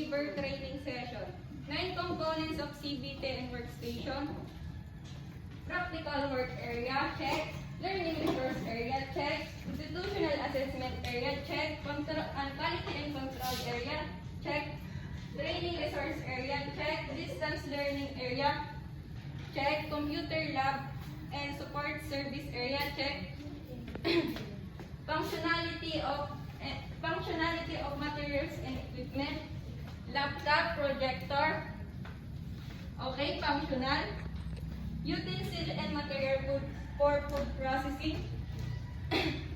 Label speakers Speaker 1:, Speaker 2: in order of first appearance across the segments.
Speaker 1: deliver training session. 9 components of CBT and workstation. Practical work area, check. Learning resource area, check. Institutional assessment area, check. Quality and control area, check. Training resource area, check. Distance learning area, check. Computer lab and support service area, check. Functionality of materials and equipment, laptop, projector, okay, functional. Utensil and material for food processing,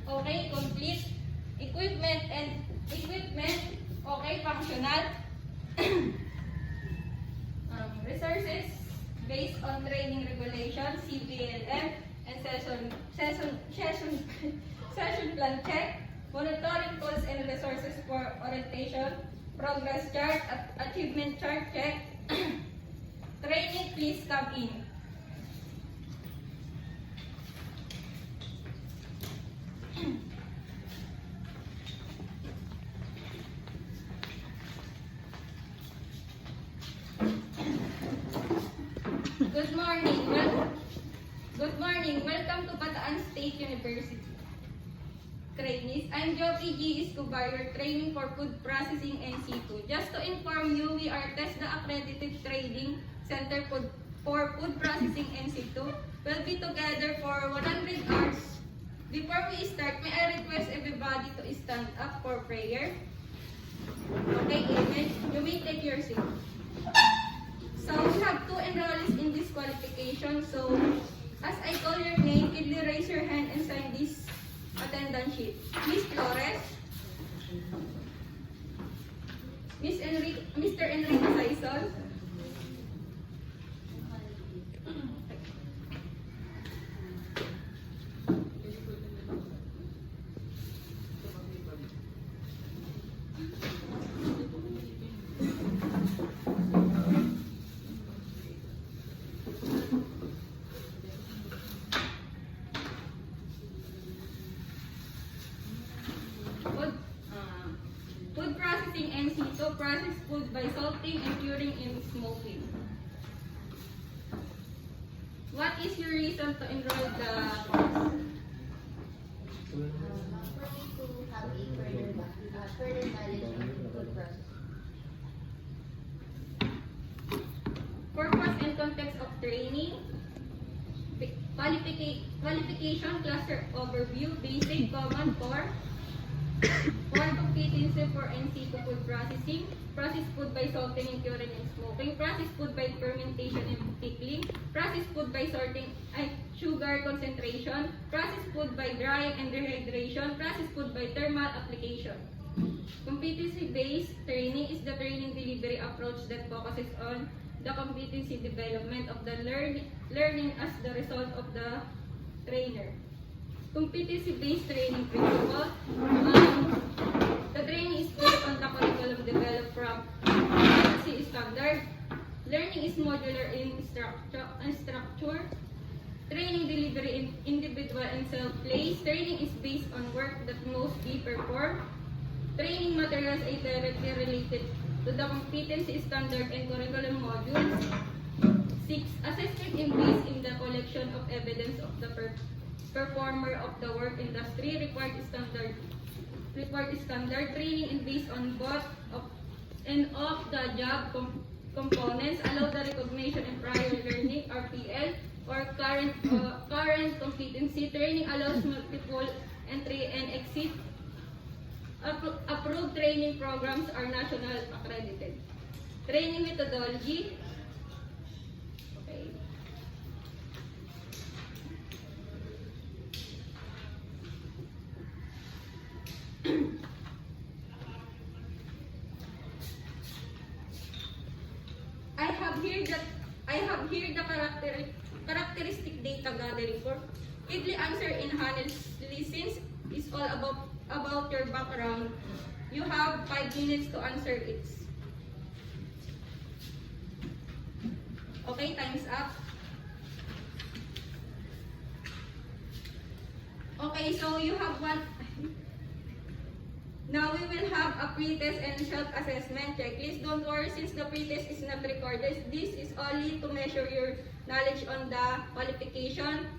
Speaker 1: okay, complete. Equipment, okay, functional. Resources based on training regulations, CBLM, and session plan check. Monitoring tools and resources for orientation, progress chart, achievement chart check. Training, please come in. Good morning. Welcome to Bataan State University. Trainees, I'm Joby G. Escobar, your training for food processing and seafood. Just to inform you, we are TESDA accredited training center for food processing and seafood. We'll be together for 100 hours. Before we start, may I request everybody to stand up for prayer? Okay, amen. You may take your seat. So we have 2 enrollees in this qualification. So as I call your name, kindly raise your hand and sign this attendance sheet. Miss Flores, Mr. Enrique Saison, food processing and situ, process food by salting and curing and smoking. What is your reason to enroll the course?
Speaker 2: For me to have a further knowledge on food processing.
Speaker 1: Purpose and context of training. Qualification, cluster overview, basic, common, core. Competency for NC to food processing, process food by salting and curing and smoking, process food by fermentation and pickling, process food by sorting sugar concentration, process food by drying and dehydration, process food by thermal application. Competency-based training is the training delivery approach that focuses on the competency development of the learning as the result of the trainer. Competency-based training principle. The training is based on the curriculum developed from competency standard. Learning is modular in structure. Training delivery in individual and self-place. Training is based on work that must be performed. Training materials are directly related to the competency standard and curriculum modules. 6. Assessment is based in the collection of evidence of the performer of the work industry. Required standard training is based on both of and of the job components. Allow the recognition and prior learning (RPL) or current competency. Training allows multiple entry and exit. Approved training programs are national accredited. Training methodology. Okay. I have here the characteristic data gathering for kindly answer in honestly since it's all about your background. You have 5 minutes to answer it. Okay, time's up. Okay, so you have one. Now we will have a pre-test and self-assessment checklist. Don't worry, since the pre-test is not recorded, this is only to measure your knowledge on the qualification.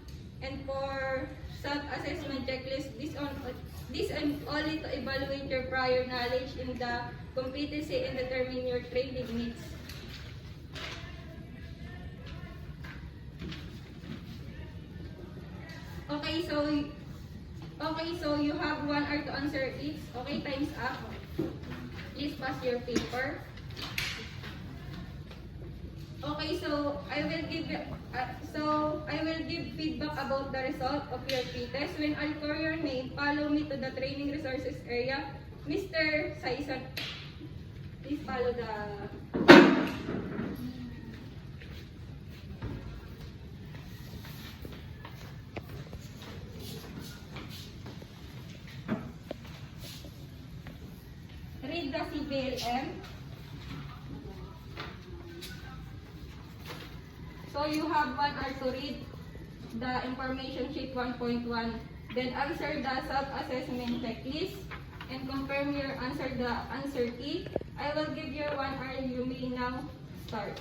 Speaker 1: And for self-assessment checklist, this is only to evaluate your prior knowledge in the competency and determine your training needs. Okay, so you have 1 hour to answer each. Okay, time's up. Please pass your paper. Okay, so I will give feedback about the result of your pre-test. When I call your name, follow me to the training resources area. Mr. Saisan, please follow the read the CBLM. So you have 1 hour to read the information sheet 1.1. Then answer the self-assessment checklist and confirm your answer key. I will give you 1 hour. You may now start.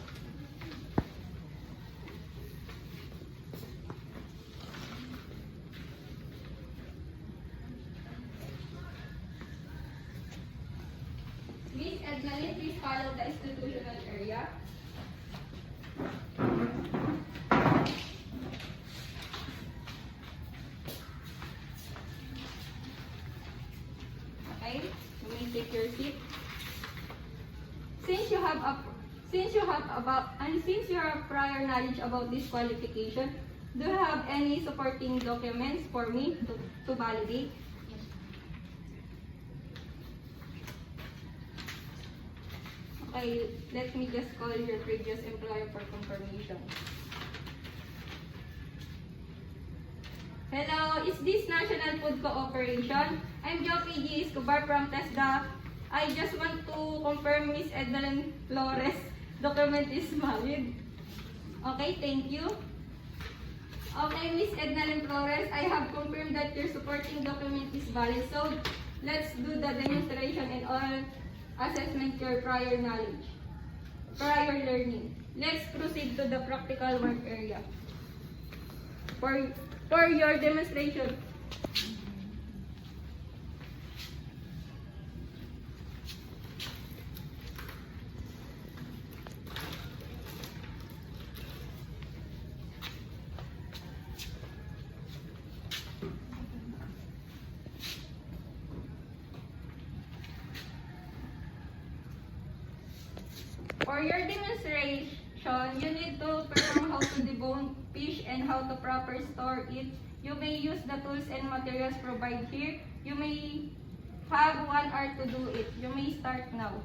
Speaker 1: Miss Ednaline, please follow the institutional area. Okay, you may take your seat. Since you have prior knowledge about this qualification, do you have any supporting documents for me to validate? Okay, let me just call your previous employer for confirmation. Hello, is this National Food Cooperation? I'm Jockey G. Escobar from TESDA. I just want to confirm Miss Ednaline Flores' document is valid. Okay, thank you. Okay, Miss Ednaline Flores, I have confirmed that your supporting document is valid. So, let's do the demonstration and all assessment your prior knowledge, prior learning. Let's proceed to the practical work area. For your demonstration, you need to learn how to debone fish and how to properly store it. You may use the tools and materials provided here. You may have 1 hour to do it. You may start now.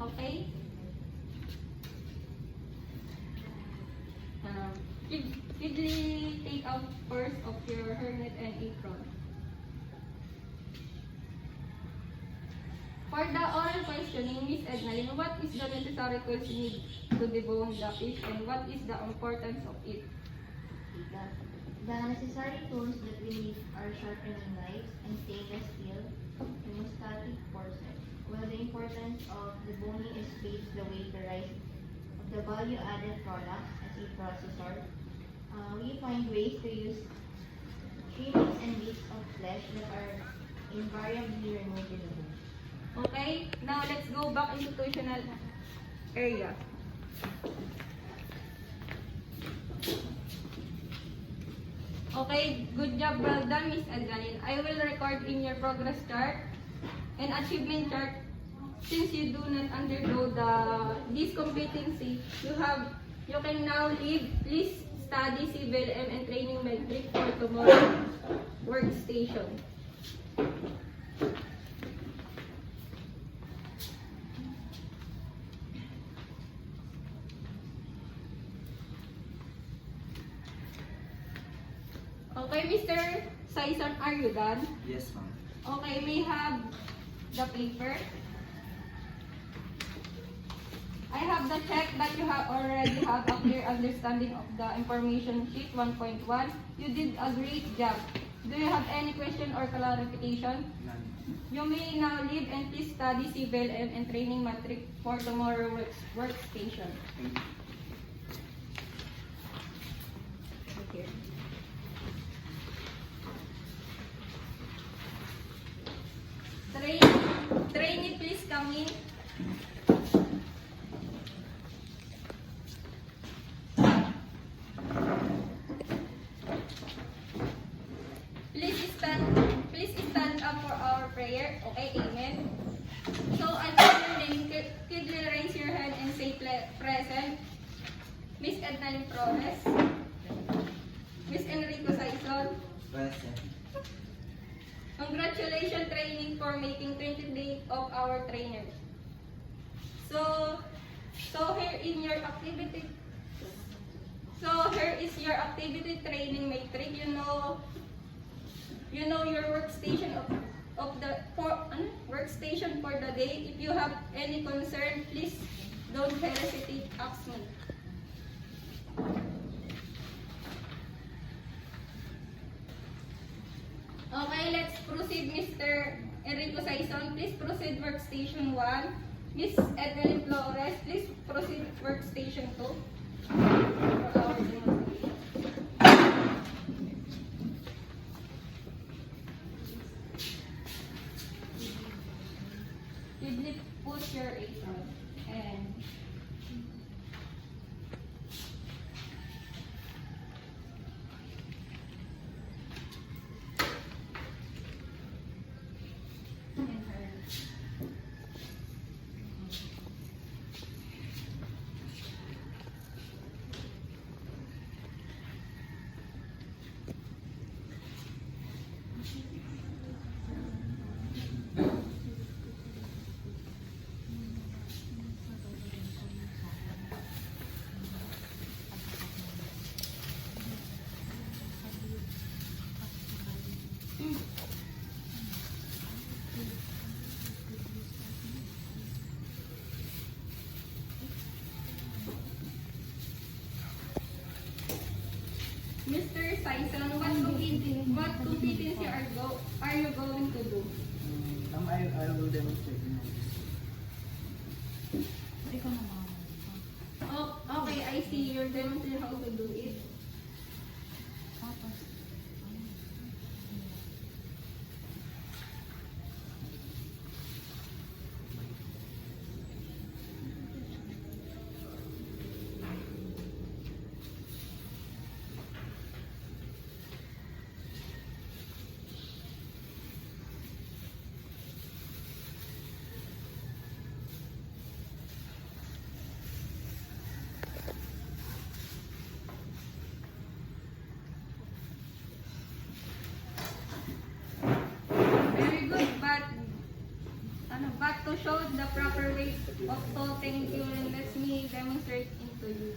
Speaker 1: Okay? Quickly take out first of your hairnet and apron. For the oral questioning, Miss Ednaline, what is the necessary tools you need to debone the fish and what is the importance of it?
Speaker 2: The necessary tools that we need are sharpening knives and stainless steel, hemostatic forceps. While the importance of deboning is paves the way to rise of the value-added products as a processor, we find ways to use trimmings and bits of flesh that are invariably removed in the bone.
Speaker 1: Okay, now let's go back institutional area. Okay, good job, well done, Miss Ednaline. I will record in your progress chart and achievement chart. Since you do not undergo this competency, you can now leave. Please study CBLM and training metric for tomorrow workstation. Okay, Mr. Saison, are you done?
Speaker 3: Yes, ma'am.
Speaker 1: Okay, may have the paper. I have the check that you have already have a clear understanding of the information sheet 1.1. You did a great job. Do you have any question or clarification?
Speaker 3: None.
Speaker 1: You may now leave and please study civil and training matric for tomorrow workstation.
Speaker 3: Thank you.
Speaker 1: Okay. Trainee, please come in. Please stand up for our prayer. Okay, amen. So, I'll call your name. Could you raise your hand and say present? Miss Edna Flores. Miss Enrico Saison.
Speaker 3: Present.
Speaker 1: Congratulations training for making 20 days of our trainer. So here in your activity. So here is your activity training matrix. You know your workstation of the workstation for the day. If you have any concern, please don't hesitate ask me. Okay, let's proceed, Mr. Enrico Saison. Please proceed workstation 1. Miss Edwin Flores, please proceed workstation 2. For our demonstration. Simply put your apron and Mr. Saison, what competency are you going to do?
Speaker 3: I will demonstrate in this.
Speaker 1: Oh, okay, I see. You're demonstrating how to do it. Very good, but to show the proper way of tolling urine, let me demonstrate into you.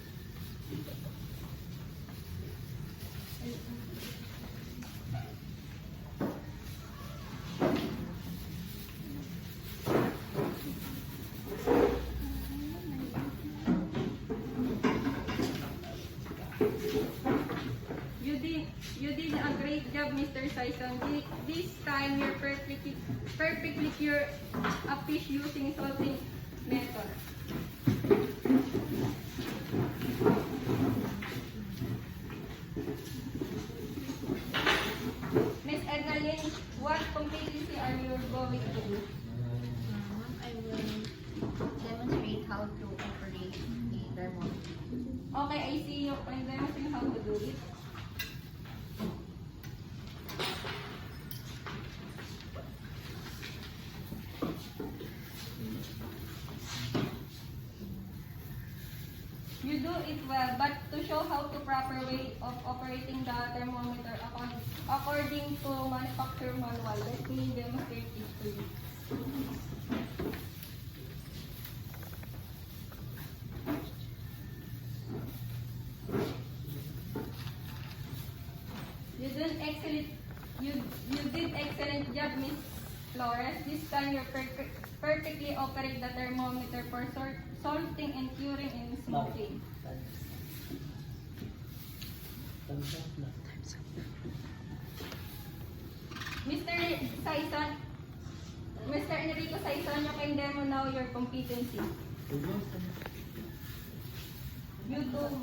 Speaker 1: You did a great job, Mr. Saison. This time you're perfectly pure a fish using salting method. Miss Ednaline, what competency are you going to do?
Speaker 2: I will demonstrate how to operate a thermometer.
Speaker 1: Okay, I see you. I'm demonstrating how to do it. You do it well, but to show how to proper way of operating the thermometer according to manufacturer manual, let me demonstrate it to you. You did excellent job, Miss Flores. This time you're perfectly operate the thermometer for salting and curing in smoking. Mr. Saison, Mr. Enrico Saison, you can demo now your competency. YouTube.